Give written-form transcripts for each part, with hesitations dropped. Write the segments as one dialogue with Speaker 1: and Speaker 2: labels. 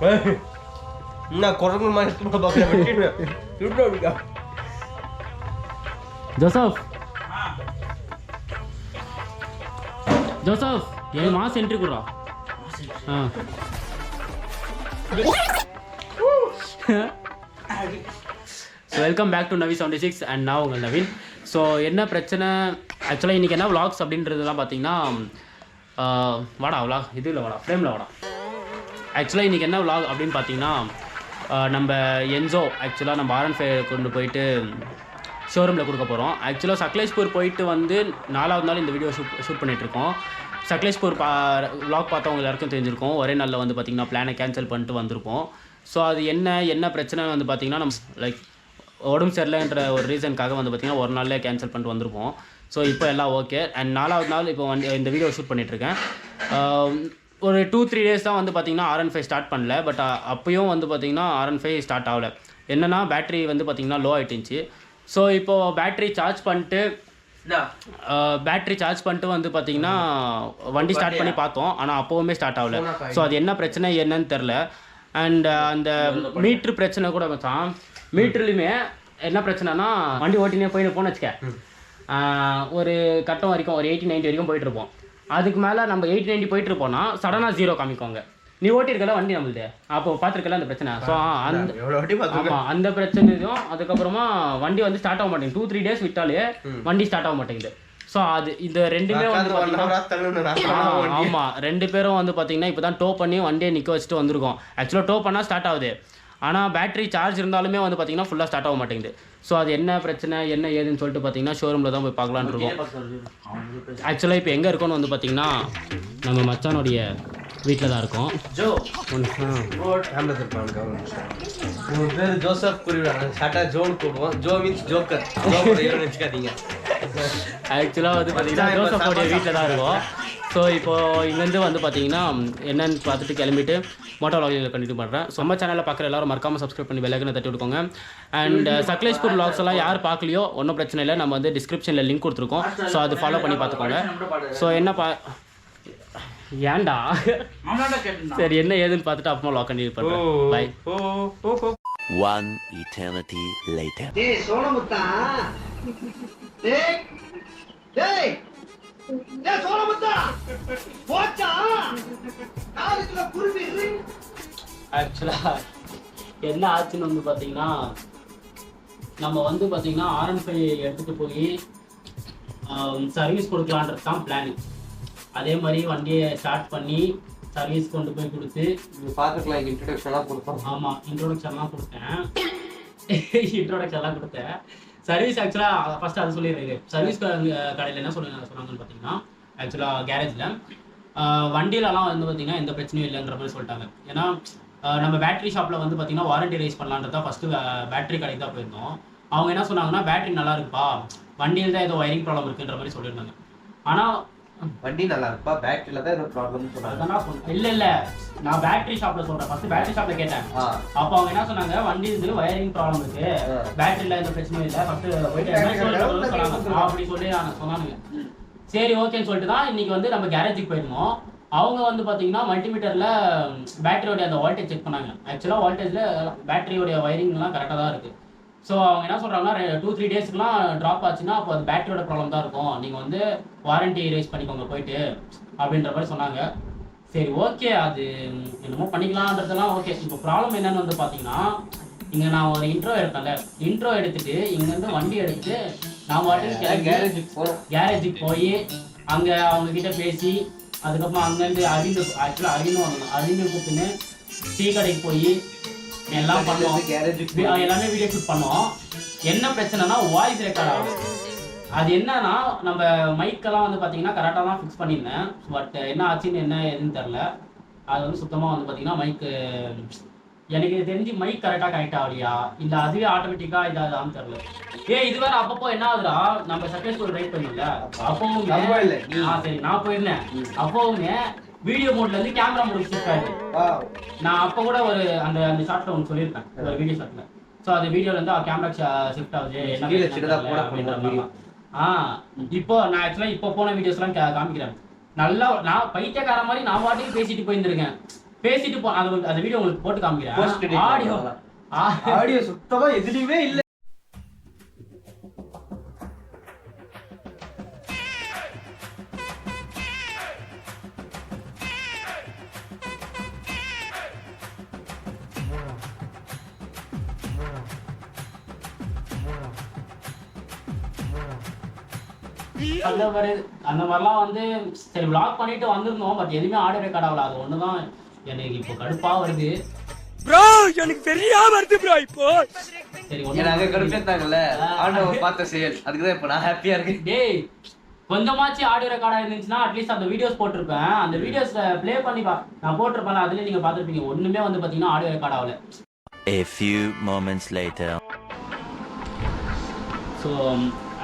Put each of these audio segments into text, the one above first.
Speaker 1: என்ன குரங்கு மாதிரி எடுத்து பார்க்குறேன்.
Speaker 2: ஜோசப் ஏன் மாஸ் என்ட்ரி கொடுறா. So welcome back to Navi 76 and நான் உங்கள் நவீன். ஸோ என்ன பிரச்சனை ஆக்சுவலாக இன்றைக்கி என்ன விளாக்ஸ் அப்படின்றதுலாம் பார்த்தீங்கன்னா வாடா விளாக் இது இல்லை வாடா ஃப்ரேமில் வாடா. ஆக்சுவலாக இன்றைக்கி என்ன விளாக் அப்படின்னு பார்த்தீங்கன்னா நம்ம என்ஜோ ஆக்சுவலாக நம்ம R15 கொண்டு போயிட்டு ஷோரூமில் கொடுக்க போகிறோம். ஆக்சுவலாக சக்லேஷ்பூர் போயிட்டு வந்து 4வது நாள் இந்த வீடியோ ஷூட் பண்ணிகிட்ருக்கோம். சக்லேஷ்பூர் விளாக் பார்த்தவங்க எல்லாருக்கும் தெரிஞ்சிருக்கோம். ஒரே நாளில் வந்து பார்த்திங்கன்னா பிளானை கேன்சல் பண்ணிட்டு வந்திருப்போம். ஸோ அது என்ன பிரச்சனை வந்து பார்த்திங்கன்னா நம்ம லைக் உடம்பு சரியில்லைன்ற ஒரு ரீசனுக்காக வந்து பார்த்திங்கன்னா ஒரு நாள்லேயே கேன்சல் பண்ணிட்டு வந்திருப்போம். ஸோ இப்போ எல்லாம் ஓகே. அண்ட் 4வது நாள் இப்போ இந்த வீடியோ ஷூட் பண்ணிகிட்ருக்கேன். ஒரு 2-3 டேஸ் தான் வந்து பார்த்திங்கன்னா R15 ஸ்டார்ட் பண்ணல. பட் அப்போயும் வந்து பார்த்திங்கன்னா R15 ஸ்டார்ட் ஆகலை. என்னென்னா பேட்ரி வந்து பார்த்திங்கன்னா லோ ஆகிட்டுருந்துச்சு. ஸோ இப்போது பேட்ரி சார்ஜ் பண்ணிட்டு வந்து பார்த்திங்கன்னா வண்டி ஸ்டார்ட் பண்ணி பார்த்தோம். ஆனால் அப்போவுமே ஸ்டார்ட் ஆகலை. ஸோ அது என்ன பிரச்சனை என்னன்னு தெரில. அண்ட் அந்த மீட்ரு பிரச்சனை கூட வச்சான். மீட்டர்லையுமே என்ன பிரச்சனைனா வண்டி ஓட்டினே போன்னு வச்சுக்க ஒரு கட்டம் வரைக்கும் ஒரு 80-90 வரைக்கும் போயிட்டுருப்போம். அதுக்கு மேலே நம்ம 80-90 போயிட்டுருப்போம்னா சடனாக 0 காமிக்குவாங்க. நீ ஓட்டிருக்கல வண்டி நம்மளுது அப்போ பார்த்துருக்கல அந்த பிரச்சனை. ஸோ அந்த பிரச்சனையும் அதுக்கப்புறமா வண்டி வந்து ஸ்டார்ட் ஆக மாட்டேங்குது. 2-3 டேஸ் விட்டாலே வண்டி ஸ்டார்ட் ஆக மாட்டேங்குது. ஸோ அது இந்த ரெண்டுமே வந்து ஆமாம் 2 பேரும் வந்து பார்த்தீங்கன்னா இப்போ தான் டோ பண்ணி வண்டியை நிற்க வச்சுட்டு வந்திருக்கோம். ஆக்சுவலாக டோ பண்ணால் ஸ்டார்ட் ஆகுது. ஆனால் பேட்டரி சார்ஜ் இருந்தாலுமே வந்து பார்த்திங்கன்னா ஃபுல்லாக ஸ்டார்ட் ஆக மாட்டேங்குது. ஸோ அது என்ன பிரச்சனை என்ன ஏதுன்னு சொல்லிட்டு பார்த்தீங்கன்னா ஷோரூமில் தான் போய் பார்க்கலான்னு இருக்கோம். ஆக்சுவலாக இப்போ எங்கே இருக்கோன்னு வந்து பார்த்திங்கன்னா நம்ம மச்சானுடைய வீட்டில் தான் இருக்கோம்.
Speaker 1: பேர் ஜோசப் கூறிவிடாங்க. ஷார்ட்டாக ஜோன் கூடுவோம். ஜோ மீன்ஸ் ஜோக்கர் வச்சுக்காதீங்க.
Speaker 2: ஆக்சுவலாக வந்து பார்த்திங்கன்னா ஜோசப்போடைய வீட்டில் தான் இருக்கோம். ஸோ இப்போது இங்கேருந்து வந்து பார்த்தீங்கன்னா என்னென்னு பார்த்துட்டு கிளம்பிட்டு மோட்டோ விளாகில் கண்டினியூ பண்ணுறேன். ஸோ நம்ம சேனலில் பார்க்குற எல்லாரும் மறக்காமல் சப்ஸ்கிரைப் பண்ணி பெல் ஐகானை தட்டி விட்டுக்கோங்க. அண்ட் சக்லேஷ்பூர் விளாக்ஸ் எல்லாம் யார் பார்க்கலையோ ஒன்றும் பிரச்சனை இல்லை. நம்ம வந்து டிஸ்கிரிப்ஷனில் லிங்க் கொடுத்துருக்கோம். ஸோ அது ஃபாலோ பண்ணி பார்த்துக்கோங்க. ஸோ என்ன ஏன்டா சரி என்ன ஏதுன்னு பார்த்துட்டு அப்புறமா விளாக் கண்டினியூ பண்ணுறேன். பை.
Speaker 3: One eternity later.
Speaker 4: டேய் சோனமுத்தா டேய் டேய் டேய் சோனமுத்தா போச்சா காலுக்குள்ள குருவி.
Speaker 2: ஆக்சுவலாக என்ன ஆச்சுன்னு வந்து பார்த்தீங்கன்னா நம்ம வந்து பார்த்தீங்கன்னா R15 எடுத்துகிட்டு போய் சர்வீஸ் கொடுக்கலான்றது தான் பிளானு. அதே மாதிரி வண்டியை ஸ்டார்ட் பண்ணி சர்வீஸ் கொண்டு போய் கொடுத்து
Speaker 1: பார்த்துக்கலாம். இன்ட்ரோடக்ஷன்லாம் கொடுப்போம்.
Speaker 2: ஆமாம் இன்ட்ரோடக்ஷன்லாம் கொடுத்தேன். சர்வீஸ் ஆக்சுவலாக ஃபஸ்ட்டு அது சொல்லிடுறது. சர்வீஸ் கடையில் என்ன சொன்னாங்கன்னு பார்த்தீங்கன்னா ஆக்சுவலாக கேரேஜில் வண்டியிலலாம் வந்து பார்த்திங்கன்னா எந்த பிரச்சனையும் இல்லைன்ற மாதிரி சொல்லிட்டாங்க. ஏன்னா நம்ம பேட்டரி ஷாப்பில் வந்து பார்த்திங்கன்னா வாரண்டி ரைஸ் பண்ணலான்றதா ஃபஸ்ட்டு பேட்டரி கடைக்கு தான் போயிருந்தோம். அவங்க என்ன சொன்னாங்கன்னா பேட்டரி நல்லா இருக்குப்பா, வண்டியில் தான் ஏதோ ஒயரிங் ப்ராப்ளம் இருக்குன்ற மாதிரி சொல்லியிருந்தாங்க. ஆனால்
Speaker 1: வண்டி நல்லா இருப்பா, பேட்டரியில தான் ஏதோ ப்ராப்ளம்னு சொன்னாங்க.
Speaker 2: இல்லை நான் பேட்டரி ஷாப்பில் சொல்கிறேன். ஃபஸ்ட்டு பேட்டரி ஷாப்பில் கேட்டேன். அப்போ அவங்க என்ன சொன்னாங்க வண்டி இது ஒயரிங் ப்ராப்ளம் இருக்குது, பேட்டரியில் எந்த பிரச்சனையும் இல்லை, ஃபஸ்ட்டு போயிட்டு சொன்னாங்க. அப்படி சொல்லி சொன்னாங்க. சரி ஓகேன்னு சொல்லிட்டு தான் இன்றைக்கி வந்து நம்ம கேரேஜுக்கு போயிருந்தோம். அவங்க வந்து பார்த்தீங்கன்னா மல்டிமீட்டரில் பேட்டரியோடைய அந்த வோல்டேஜ் செக் பண்ணாங்க. ஆக்சுவலாக வோல்டேஜில் பேட்டரியோடைய ஒயரிங்லாம் கரெக்டாக தான் இருக்குது. ஸோ அவங்க என்ன சொல்கிறாங்கன்னா 2-3 டேஸ்க்குலாம் ட்ராப் ஆச்சுன்னா அப்போ அது பேட்டரியோட ப்ராப்ளம் தான் இருக்கும், நீங்கள் வந்து வாரண்டி ரைஸ் பண்ணிக்கோங்க போயிட்டு அப்படின்ற மாதிரி சொன்னாங்க. சரி ஓகே அது என்னமோ பண்ணிக்கலான்றதெல்லாம் ஓகே. இப்போ ப்ராப்ளம் என்னென்னு வந்து பார்த்தீங்கன்னா இங்கே நான் ஒரு இன்ட்ரோ எடுத்தேன்ல, இன்ட்ரோ எடுத்துகிட்டு இங்கேருந்து வண்டி எடுத்துகிட்டு நான் வாட்டுக்கு கேரேஜுக்கு போய் அங்கே அவங்கக்கிட்ட பேசி அதுக்கப்புறம் அங்கேருந்து அறிந்து கூப்பிட்டுன்னு டீ கடைக்கு போய் எல்லாம் பண்ணுவோம். எல்லாமே வீடியோ ஷூட் பண்ணுவோம். என்ன பிரச்சனைனா வாய்ஸ் ரெக்கார்ட் ஆகும். அது என்னன்னா நம்ம மைக்கெல்லாம் வந்து பார்த்தீங்கன்னா கரெக்டாக தான் ஃபிக்ஸ் பண்ணியிருந்தேன். பட் என்ன ஆச்சுன்னு என்ன எதுன்னு தெரில. அது வந்து சுத்தமாக வந்து பார்த்தீங்கன்னா மைக்கு எனக்கு தெரிஞ்சு மைக் கரெக்டாக கனெக்ட் ஆகலையா இல்லை அதுவே ஆட்டோமேட்டிக்காக இதாகுதான்னு தெரில. இது வேறு அப்பப்போ என்ன ஆகுதுடா நம்ம சக்லேஷ்பூர் ரைட் பண்ணல அப்போவும் சரி நான் போயிருந்தேன். அப்போவுமே வீடியோ மோட்லேருந்து கேமரா மோட் ஷிஃப்ட் ஆகிடுது. நான் அப்போ கூட ஒரு அந்த ஷார்ட்டில் ஒன்று சொல்லியிருப்பேன் ஒரு வீடியோ ஷார்ட்டில். ஸோ அந்த வீடியோலேருந்து கேமரா ஷிஃப்ட் ஆகுது என்ன. இப்போ நான் ஆக்சுவலாக இப்போ போன வீடியோஸ்லாம் காமிக்கிறேன். நல்லா நான் பைத்தியக்கார மாதிரி நான் பாட்டுக்கு பேசிட்டு போயிருந்திருக்கேன். பேசிட்டு அந்த வீடியோ உங்களுக்கு போட்டு காமிக்கிறேன்.
Speaker 1: ஆடியோ சுத்தமா எதுலயுமே இல்ல.
Speaker 2: அந்த மாதிரிலாம் வந்து சரி vlog பண்ணிட்டு வந்திருந்தோம். பட் எதுவுமே ஆடியோ ரெக்கார்ட் ஆகல. அது ஒண்ணுதான் எனக்கு இப்போ கடுப்பா வருது.
Speaker 5: ப்ரோ எனக்கு சரியா வருது ப்ரோ. இப்போ
Speaker 2: சரி
Speaker 1: நாங்க கடுப்பேத்தாங்கல்ல ஆண்டவன் பார்த்த செயல். அதுக்கு தான் இப்போ நான் ஹாப்பியா இருக்கேன்.
Speaker 2: டேய் கொஞ்சமாச்சு ஆடியோ ரெக்கார்டா இருந்துச்சுன்னா அட்லீஸ்ட் அந்த வீடியோஸ் போட்டிருப்பேன். அந்த வீடியோஸ்ல ப்ளே பண்ணி நான் போட்டிருப்பேன். அதுல நீங்க பாத்துருப்பீங்க. ஒண்ணுமே வந்து பாத்தீங்கன்னா ஆடியோ ரெக்கார்ட் ஆகல.
Speaker 3: A few moments later.
Speaker 2: So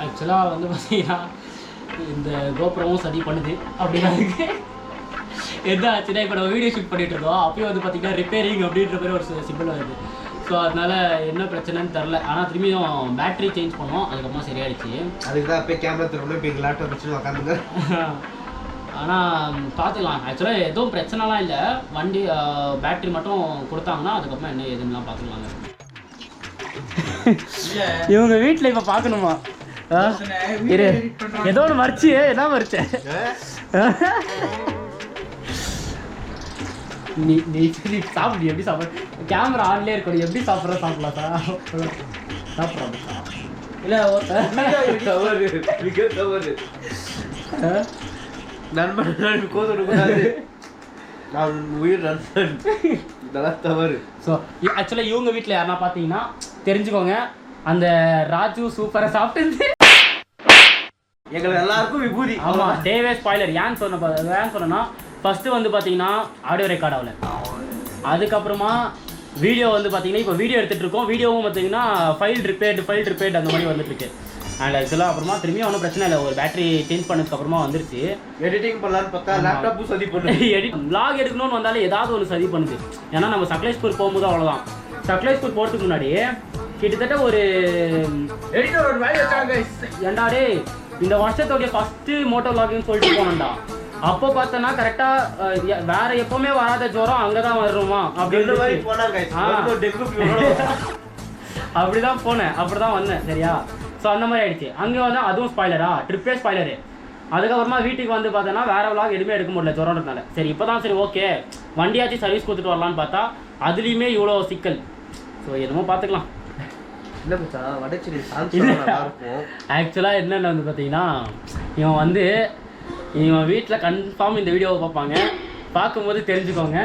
Speaker 2: ஆக்சுவலாக வந்து பார்த்தீங்கன்னா இந்த கோபுரமும் சரி பண்ணுது அப்படின்னா எந்த ஆச்சுன்னா இப்போ நம்ம வீடியோ ஷூட் பண்ணிட்டு இருக்கோம். அப்பயும் வந்து பார்த்தீங்கன்னா ரிப்பேரிங் அப்படின்ற மாதிரி ஒரு சிம்பிள் வருது. ஸோ அதனால என்ன பிரச்சனைன்னு தெரில. ஆனால் திரும்பியும் பேட்டரி சேஞ்ச் பண்ணோம். அதுக்கப்புறமா சரியாயிடுச்சு.
Speaker 1: அதுக்கு தான் அப்போ கேமரா திரும்ப இப்போ எங்கள் லேப்டாப் வச்சு உட்காந்துங்க.
Speaker 2: ஆனால் பார்த்துக்கலாம். ஆக்சுவலாக எதுவும் பிரச்சனைலாம் இல்லை. வண்டி பேட்டரி மட்டும் கொடுத்தாங்கன்னா அதுக்கப்புறம் என்ன எதுலாம் பார்த்துக்கலாங்க. இவங்க வீட்டில் இப்போ பார்க்கணுமா? ஏதோ ஒன்று மறைச்சி என்ன மறைச்சேன் நீ நீ சாப்பிடு. எப்படி சாப்பிட கேமரா ஆன்லேயே இருக்கணும். எப்படி சாப்பிட்ற சாப்பிடலாம் சாப்பிட்றாங்க இல்லை
Speaker 1: தவறு மிக தவறு. நண்பன் கோதக்கூடாது. நான் உயிர் நண்பன். இதெல்லாம் தவறு.
Speaker 2: ஸோ ஆக்சுவலாக இவங்க வீட்டில் யாருன்னா பார்த்தீங்கன்னா தெரிஞ்சுக்கோங்க. அந்த ராஜு சூப்பராக சாப்பிட்டு
Speaker 1: எங்களுக்கு எல்லாருக்கும் விபூதி.
Speaker 2: ஆமாம் டேவே ஸ்பாய்லர். ஏன்னு சொன்னா ஃபஸ்ட்டு வந்து பார்த்தீங்கன்னா ஆடியோ ரெக்கார்ட் ஆகல. அதுக்கப்புறமா வீடியோ வந்து பார்த்தீங்கன்னா இப்போ வீடியோ எடுத்துகிட்டு இருக்கோம். வீடியோவும் பார்த்தீங்கன்னா ஃபைல் ரிப்பேர்ட் அந்த மாதிரி வந்துட்டுருக்கு. அண்ட் ஆக்சுவலாக அப்புறமா திரும்பியும் ஒன்றும் பிரச்சனை இல்லை. ஒரு பேட்டரி சேஞ்ச் பண்ணதுக்கப்புறமா வந்துருச்சு.
Speaker 1: எடிட்டிங் பண்ணலான்னு பார்த்தா லேப்டாப்பும் சதி பண்ணுது.
Speaker 2: vlog எடுக்கணும்னு வந்தாலே ஏதாவது ஒன்று சதி பண்ணுது. ஏன்னா நம்ம சக்லேஷ்பூர் போகும்போது அவ்வளோதான். சக்லேஷ்பூர் போகிறதுக்கு முன்னாடி கிட்டத்தட்ட ஒரு
Speaker 1: எடிட்டர் ஒரு வேலை வச்சாங்க.
Speaker 2: ஏண்டா டே இந்த வருஷத்தோடைய ஃபஸ்ட்டு மோட்டோ vlogன்னு சொல்லிட்டு போனோம்டா. அப்போ பார்த்தோன்னா கரெக்டாக வேற எப்பவுமே வராத ஜுரம் அங்கே தான் வருமா அப்படின்னு
Speaker 1: மாதிரி போனாங்க.
Speaker 2: அப்படிதான் போனேன். அப்படி தான் வந்தேன். சரியா? ஸோ அந்த மாதிரி ஆயிடுச்சு. அங்கே வந்து அதுவும் ஸ்பாய்லரா ட்ரிப்பே ஸ்பாய்லரு. அதுக்கப்புறமா வீட்டுக்கு வந்து பார்த்தோன்னா வேற vlog எதுவுமே எடுக்க முடியல ஜுரம்ன்றதுனால. சரி இப்போ தான் சரி ஓகே வண்டியாச்சும் சர்வீஸ் கொடுத்துட்டு வரலான்னு பார்த்தா அதுலேயுமே இவ்வளோ சிக்கல். ஸோ என்னமோ பார்த்துக்கலாம். ஆக்சுவலாக என்னென்ன வந்து பார்த்தீங்கன்னா இவன் வீட்டில் கன்ஃபார்ம் இந்த வீடியோவை பார்ப்பாங்க. பார்க்கும்போது தெரிஞ்சுக்கோங்க.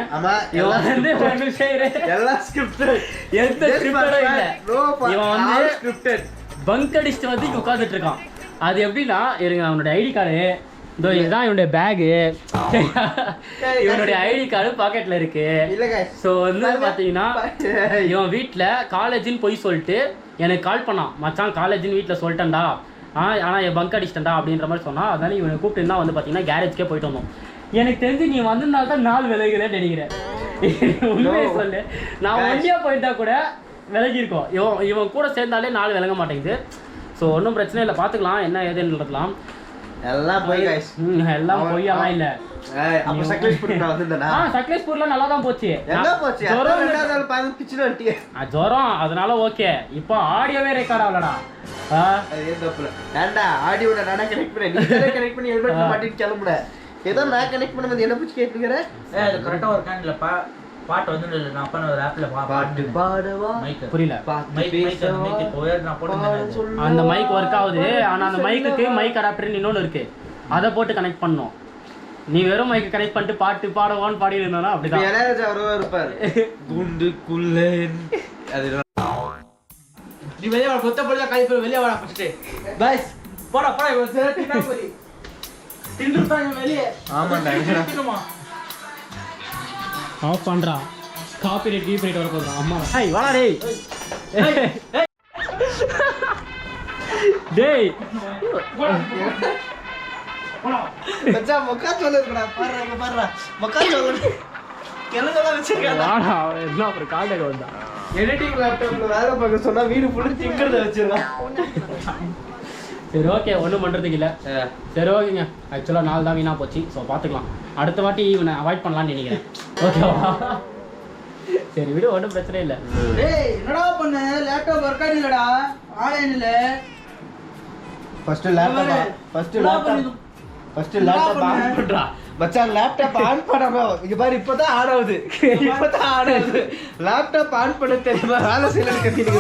Speaker 2: இவன் வந்து இவன் வந்து பங்க் அடிச்சுட்டு வந்து இங்கே உட்காந்துட்டு இருக்கான். அது எப்படின்னா இருங்க அவனுடைய ஐடி கார்டு இதோ இதுதான் இவனுடைய பேகு. இவனுடைய ஐடி கார்டு பாக்கெட்ல இருக்கு. ஸோ வந்து பார்த்தீங்கன்னா இவன் வீட்டில் காலேஜின்னு போய் சொல்லிட்டு எனக்கு கால் பண்ணான். மச்சான் காலேஜின்னு வீட்டில் சொல்லிட்டேன்டா. ஆனால் என் பங்க் அடிச்சிட்டேன்டா அப்படின்ற மாதிரி சொன்னான். அதனால இவனை கூப்பிட்டு தான் வந்து பார்த்தீங்கன்னா கேரேஜ்க்கே போயிட்டு வந்தோம். எனக்கு தெரிஞ்சு நீ வந்ததுனால தான் 4 விலகுலேன்னு நினைக்கிறேன். உண்மையை சொல்லு. நான் ஒண்டியாக போயிட்டா கூட விலகிருக்கோம். இவன் கூட சேர்ந்தாலே 4 விலக மாட்டேங்குது. ஸோ ஒன்றும் பிரச்சனை இல்லை. பார்த்துக்கலாம் என்ன ஏதுன்னு.
Speaker 1: எல்லாம் போய்
Speaker 2: எல்லாம் பொய்யெல்லாம் இல்லை.
Speaker 1: சக்லேஷ்பூர்ல
Speaker 2: நல்லா தான் போச்சு. ஜுரம் அதனால ஓகே. இப்போ ஆடியோவே ரெக்கார்ட் ஆகலடா.
Speaker 1: ஆடியோட நான் கனெக்ட் பண்ணி ஹெல்மெட்ல மாட்டிட்டு கிளம்புற. ஏதோ நான் கனெக்ட் பண்ணது என்ன பிடிச்சி கேட்டுக்கிறேன்.
Speaker 6: அது கரெக்டா ஒரு கான்ல பாட்டு வந்து நான் அப்ப ஒரு ஆப்ல பாட்டு பாடுவா
Speaker 2: புரியல.
Speaker 6: மைக் நான் போடுறேன்.
Speaker 2: அந்த மைக் ஒர்க் ஆகுது. ஆனா அந்த மைக்குக்கு மைக் அடாப்டர் இன்னொன்னு இருக்கு. அதை போட்டு கனெக்ட் பண்ணணும். நீ வெறும் மைக் கனெக்ட் பண்ணிட்டு பாட்டு பாடுவான்னு பாடி இருந்தா அப்படிதான்
Speaker 1: இளையராஜா அவரே இருப்பாரு. குண்டுக்குள்ளேன் அது
Speaker 6: நீ வெளிய வா. கொத்த போடுல கை போய் வெளிய வாடா ஃபர்ஸ்ட். गाइस போடா போடா இவன் சேரட்டினா போய் திண்டுட்டாங்க வெளிய.
Speaker 1: ஆமாடா
Speaker 6: திண்டுமா
Speaker 2: ஆஃப் பண்றா. காப்பிரைட் கீப்ரைட் வர போறா. அம்மா ஹேய் வாடா டேய். டேய்
Speaker 1: மச்சா மொக்கா சொல்லுடா. பாறா மொக்கா சொல்லு. கெலங்கலாம் வெச்சிருக்காங்க.
Speaker 2: வாடா என்ன அப்புறம் கால்ல வந்தா.
Speaker 1: எடிட்டிங் லேப்டாப்ல வேலை பார்க்க சொன்னா வீடு ஃபுல்லா திங்கறத வச்சிரலாம்.
Speaker 2: சரி ஓகே, ஒன்றும் பண்ணுறதுக்கு இல்லை. சரி ஓகேங்க, ஆக்சுவலாக 4 தான் வீணாக போச்சு. ஸோ பார்த்துக்கலாம், அடுத்த வாட்டி இவனை அவாய்ட் பண்ணலான்னு நினைக்கிறேன். ஓகேவா? சரி விடு, ஒன்றும் பிரச்சனை இல்லை.
Speaker 6: டேய் என்னடா பண்ண? லேப்டாப் ஒர்க் ஆகலடா, ஆன்லைன்ல.
Speaker 1: ஃபர்ஸ்ட் லேப்டாப் ஆன் பண்றா மச்சான். லேப்டாப் ஆன் பண்ணாம இங்க பாரு, இப்பதான் ஆன் ஆகுது. லேப்டாப் ஆன் பண்ண தெரியுமா? வேலை செய்யலன்னு கத்திட்டு